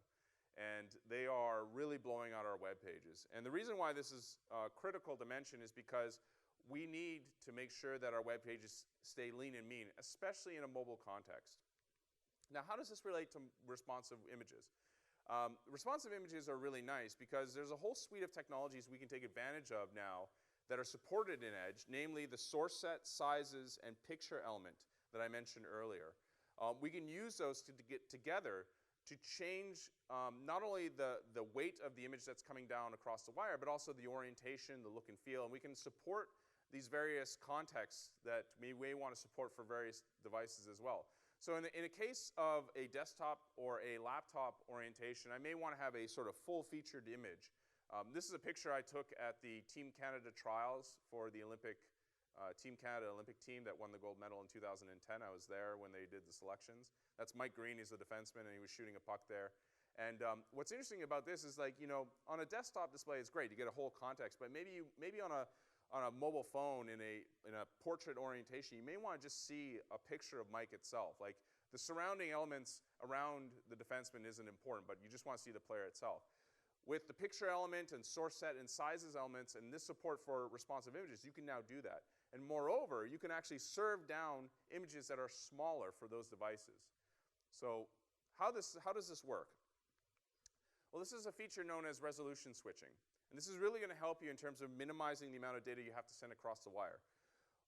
S1: And they are really blowing out our web pages. And the reason why this is critical to mention is because we need to make sure that our web pages stay lean and mean, especially in a mobile context. Now, how does this relate to responsive images? Responsive images are really nice because there's a whole suite of technologies we can take advantage of now that are supported in Edge, namely the source set, sizes, and picture element that I mentioned earlier. We can use those to get together to change not only the weight of the image that's coming down across the wire, but also the orientation, the look and feel, and we can support these various contexts that we may want to support for various devices as well. So in a case of a desktop or a laptop orientation, I may want to have a sort of full-featured image. This is a picture I took at the Team Canada trials for the Team Canada Olympic team that won the gold medal in 2010. I was there when they did the selections. That's Mike Green, he's a defenseman, and he was shooting a puck there. And what's interesting about this is, like, you know, on a desktop display, it's great, you get a whole context, but maybe on a mobile phone in a portrait orientation, you may want to just see a picture of Mike itself. Like, the surrounding elements around the defenseman isn't important, but you just want to see the player itself. With the picture element and source set and sizes elements and this support for responsive images, you can now do that. And moreover, you can actually serve down images that are smaller for those devices. So how does this work? Well, this is a feature known as resolution switching. And this is really going to help you in terms of minimizing the amount of data you have to send across the wire.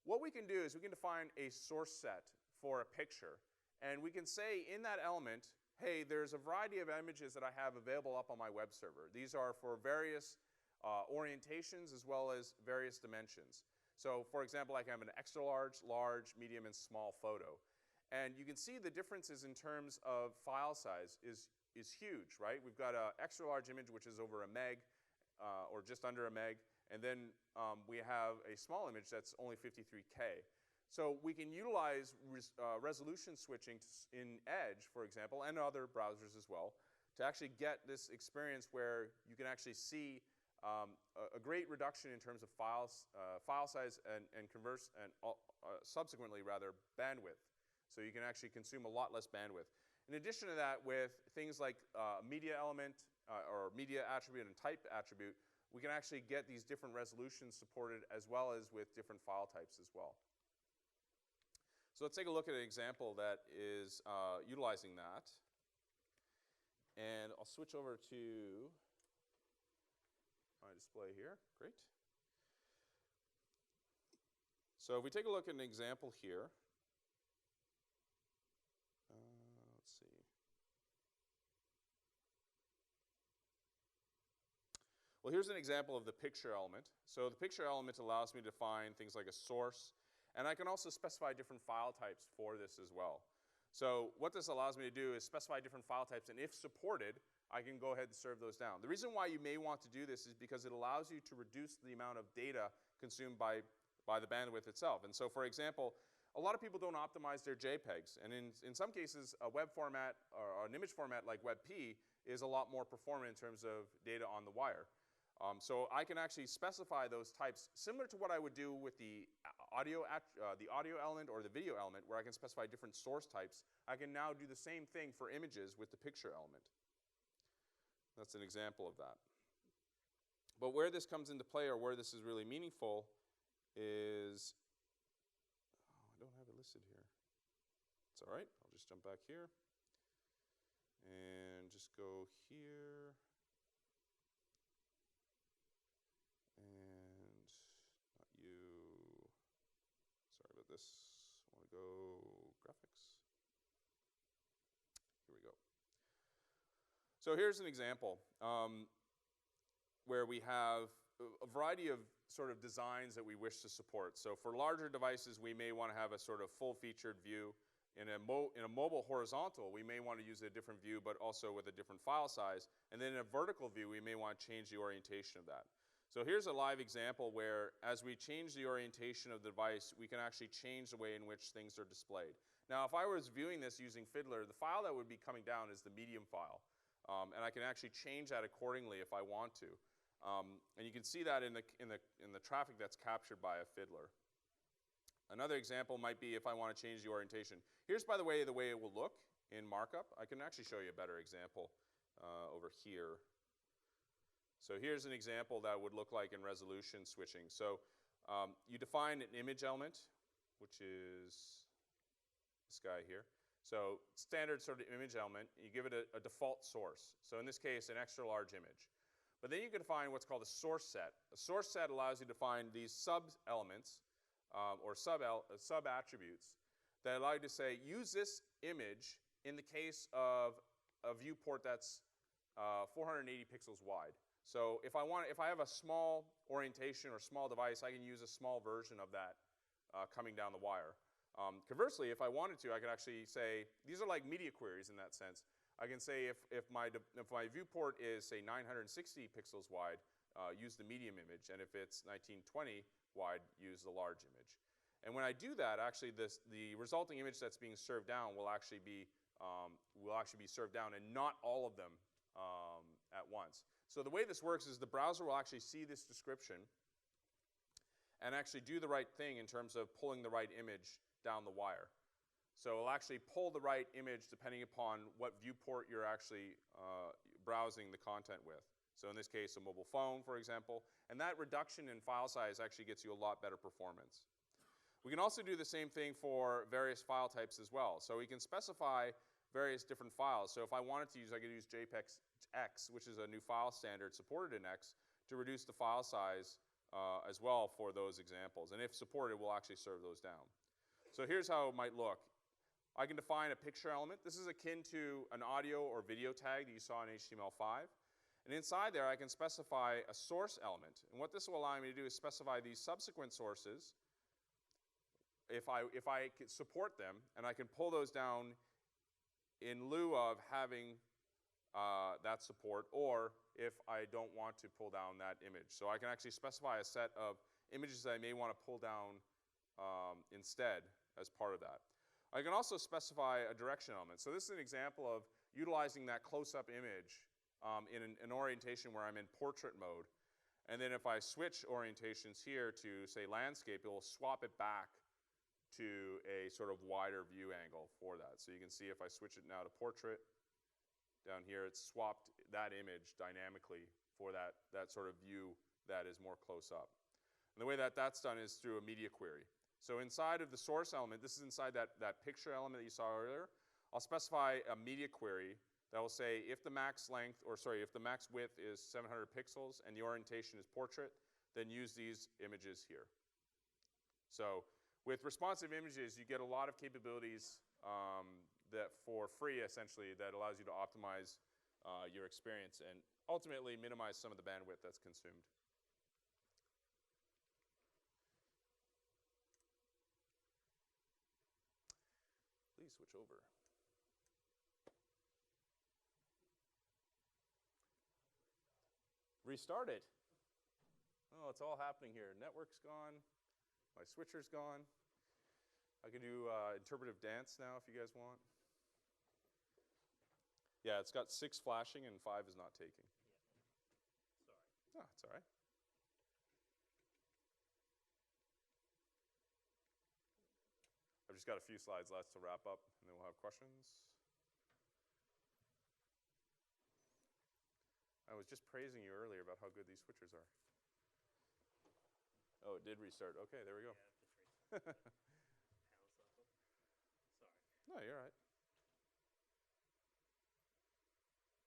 S1: What we can do is we can define a source set for a picture. And we can say in that element, hey, there's a variety of images that I have available up on my web server. These are for various orientations as well as various dimensions. So for example, I can have an extra large, large, medium, and small photo. And you can see the differences in terms of file size is huge, right? We've got an extra large image which is over a meg, or just under a meg, and then we have a small image that's only 53K. So we can utilize resolution switching in Edge, for example, and other browsers as well, to actually get this experience where you can actually see a great reduction in terms of file size and subsequently rather bandwidth. So you can actually consume a lot less bandwidth. In addition to that, with things like media element or media attribute and type attribute, we can actually get these different resolutions supported as well as with different file types as well. So let's take a look at an example that is utilizing that. And I'll switch over to my display here. Great. So if we take a look at an example here, let's see. Well, here's an example of the picture element. So the picture element allows me to define things like a source, and I can also specify different file types for this as well. So what this allows me to do is specify different file types, and if supported, I can go ahead and serve those down. The reason why you may want to do this is because it allows you to reduce the amount of data consumed by the bandwidth itself. And so, for example, a lot of people don't optimize their JPEGs, and in some cases, a web format or an image format like WebP is a lot more performant in terms of data on the wire. So I can actually specify those types similar to what I would do with the audio element or the video element, where I can specify different source types. I can now do the same thing for images with the picture element. That's an example of that. But where this comes into play, or where this is really meaningful, is, I don't have it listed here. It's all right. I'll just jump back here and just go here. This. I want to go graphics. Here we go. So here's an example where we have a variety of sort of designs that we wish to support. So for larger devices, we may want to have a sort of full-featured view. In a mobile horizontal, we may want to use a different view, but also with a different file size. And then in a vertical view, we may want to change the orientation of that. So here's a live example where, as we change the orientation of the device, we can actually change the way in which things are displayed. Now, if I was viewing this using Fiddler, the file that would be coming down is the medium file. And I can actually change that accordingly if I want to. And you can see that in the traffic that's captured by a Fiddler. Another example might be if I want to change the orientation. Here's, by the way it will look in markup. I can actually show you a better example over here. So here's an example that would look like in resolution switching. So you define an image element, which is this guy here. So standard sort of image element, you give it a default source. So in this case, an extra large image. But then you can define what's called a source set. A source set allows you to define these sub-elements or sub-attributes that allow you to say, use this image in the case of a viewport that's 480 pixels wide. So if I have a small orientation or small device, I can use a small version of that coming down the wire. Conversely, if I wanted to, I could actually say, these are like media queries in that sense. I can say if my viewport is, say, 960 pixels wide, use the medium image, and if it's 1920 wide, use the large image. And when I do that, actually the resulting image that's being served down will actually be served down, and not all of them at once. So the way this works is the browser will actually see this description and actually do the right thing in terms of pulling the right image down the wire. So it'll actually pull the right image depending upon what viewport you're actually browsing the content with. So in this case, a mobile phone, for example. And that reduction in file size actually gets you a lot better performance. We can also do the same thing for various file types as well. So we can specify various different files. So if I wanted to use, I could use JPEG-X, which is a new file standard supported in X, to reduce the file size as well for those examples. And if supported, we'll actually serve those down. So here's how it might look. I can define a picture element. This is akin to an audio or video tag that you saw in HTML5. And inside there, I can specify a source element. And what this will allow me to do is specify these subsequent sources if I can support them, and I can pull those down in lieu of having that support, or if I don't want to pull down that image. So I can actually specify a set of images that I may want to pull down instead as part of that. I can also specify a direction element. So this is an example of utilizing that close-up image in an orientation where I'm in portrait mode. And then if I switch orientations here to, say, landscape, it will swap it back to a sort of wider view angle for that. So you can see if I switch it now to portrait, down here it's swapped that image dynamically for that sort of view that is more close up. And the way that that's done is through a media query. So inside of the source element, this is inside that picture element that you saw earlier, I'll specify a media query that will say if the max length, or sorry, if the max width is 700 pixels and the orientation is portrait, then use these images here. So with responsive images, you get a lot of capabilities that for free, essentially, that allows you to optimize your experience and ultimately minimize some of the bandwidth that's consumed. Please switch over. Restart it. Oh, it's all happening here. Network's gone. My switcher's gone. I can do interpretive dance now if you guys want. Yeah, it's got 6 flashing and 5 is not taking. Yeah. Sorry. Oh, it's all right. I've just got a few slides left to wrap up, and then we'll have questions. I was just praising you earlier about how good these switchers are. Oh, it did restart. Okay, there we go.
S2: Sorry.
S1: No, you're all right.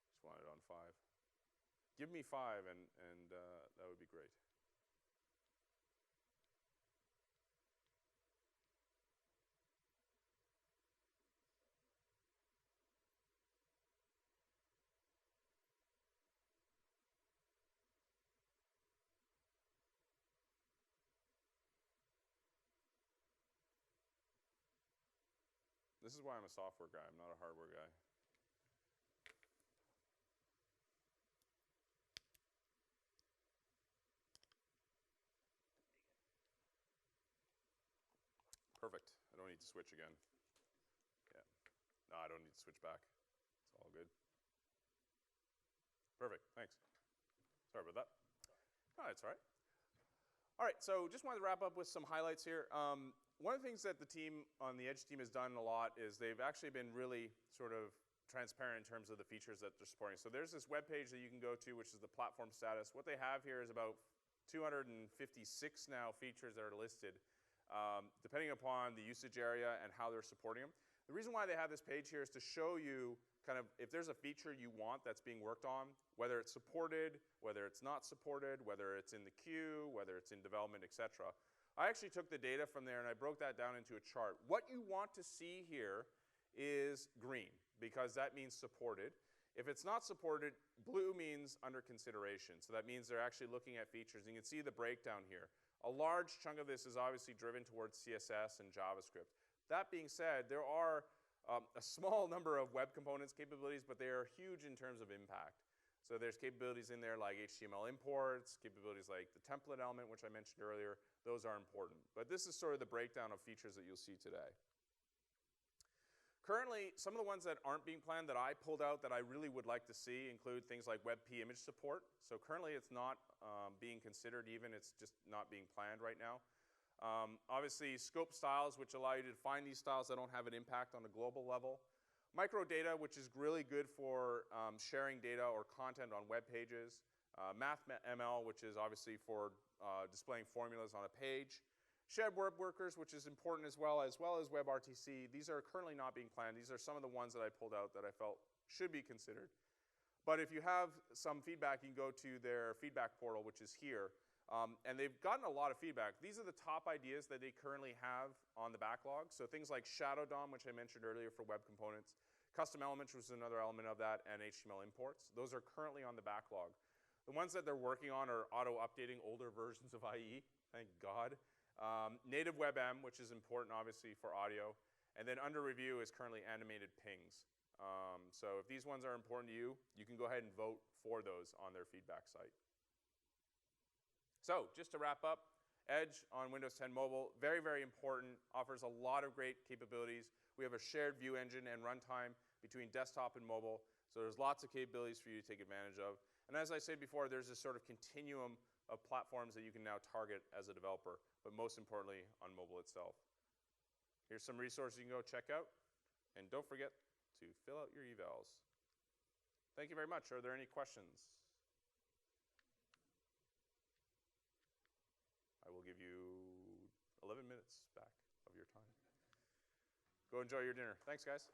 S1: Just want it on 5. Give me 5, and that would be great. This is why I'm a software guy. I'm not a hardware guy. Perfect. I don't need to switch again. Yeah. No, I don't need to switch back. It's all good. Perfect. Thanks. Sorry about that. No, it's all right. All right, so just wanted to wrap up with some highlights here. One of the things that the team on the Edge team has done a lot is they've actually been really sort of transparent in terms of the features that they're supporting. So there's this web page that you can go to, which is the platform status. What they have here is about 256 now features that are listed, depending upon the usage area and how they're supporting them. The reason why they have this page here is to show you kind of if there's a feature you want that's being worked on, whether it's supported, whether it's not supported, whether it's in the queue, whether it's in development, etc. I actually took the data from there and I broke that down into a chart. What you want to see here is green, because that means supported. If it's not supported, blue means under consideration. So that means they're actually looking at features. And you can see the breakdown here. A large chunk of this is obviously driven towards CSS and JavaScript. That being said, there are a small number of web components capabilities, but they are huge in terms of impact. So there's capabilities in there like HTML imports, capabilities like the template element, which I mentioned earlier. Those are important. But this is sort of the breakdown of features that you'll see today. Currently, some of the ones that aren't being planned that I pulled out that I really would like to see include things like WebP image support. So currently it's not being considered even, it's just not being planned right now. Obviously, scope styles, which allow you to define these styles that don't have an impact on a global level. Microdata, which is really good for sharing data or content on web pages. MathML, which is obviously for displaying formulas on a page. Shared web workers, which is important as well as WebRTC. These are currently not being planned. These are some of the ones that I pulled out that I felt should be considered. But if you have some feedback, you can go to their feedback portal, which is here. And they've gotten a lot of feedback. These are the top ideas that they currently have on the backlog. So things like Shadow DOM, which I mentioned earlier for web components, custom elements, which is another element of that, and HTML imports. Those are currently on the backlog. The ones that they're working on are auto-updating older versions of IE, thank God. Native WebM, which is important obviously for audio. And then under review is currently animated pings. So if these ones are important to you, you can go ahead and vote for those on their feedback site. So just to wrap up, Edge on Windows 10 Mobile, very, very important, offers a lot of great capabilities. We have a shared view engine and runtime between desktop and mobile, so there's lots of capabilities for you to take advantage of. And as I said before, there's this sort of continuum of platforms that you can now target as a developer, but most importantly, on mobile itself. Here's some resources you can go check out, and don't forget to fill out your evals. Thank you very much. Are there any questions? I will give you 11 minutes back of your time. Go enjoy your dinner. Thanks, guys.